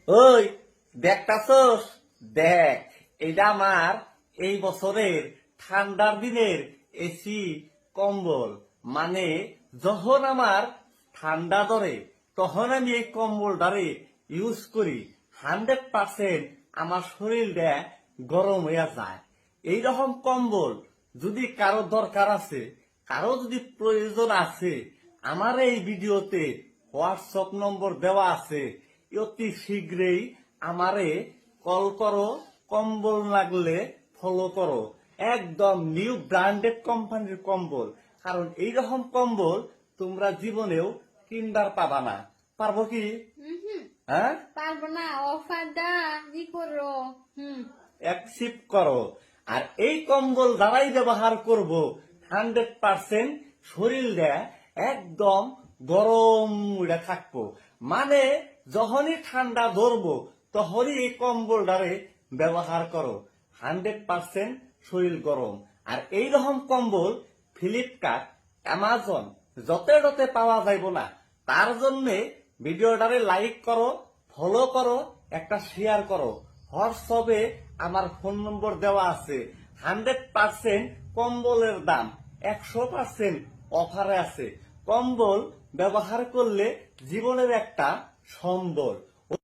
ওই দেখতাছস? দেখ, এটা আমার এই বছরের ঠান্ডার দিনের এসি কম্বল। মানে যখন আমার ঠান্ডা ধরে তখন আমি এই কম্বলটারে ইউজ করি। 100% আমার শরীরটা গরম হইয়া যায়। এইরকম কম্বল যদি কারো দরকার আছে, কারো যদি প্রয়োজন আছে, আমার এই ভিডিওতে হোয়াটসঅ্যাপ নম্বর দেওয়া আছে। অতি শীঘ্রই আমারে কল করো, কম্বল লাগলে ফলো করো। একদম নিউ ব্র্যান্ডেড কোম্পানির কম্বল। কারণ এইরকম কম্বল তোমরা জীবনেও কিনবার পাবা না। পারবো কি? হ্যাঁ, পারবো না। অফারটা ই করো। অ্যাকসেপ্ট করো। আর এই কম্বল দ্বারাই ব্যবহার করব, 100% শরীরটা একদম গরম উড়ে থাকবো। মানে যখনই ঠান্ডা ধরবো তখনই এই কম্বল দ্বারে ব্যবহার করো। 100% শরীর গরম। আর এইরকম কম্বল ফ্লিপকার্ট, অ্যামাজন যতে পাওয়া যাইব না। তার জন্য ভিডিওটারে লাইক করো, ফলো করো, একটা শেয়ার করো। হোয়াটসঅ্যাপে আমার ফোন নম্বর দেওয়া আছে। 100% কম্বলের দাম 100% অফারে আছে। কম্বল ব্যবহার করলে জীবনের একটা সম্বল।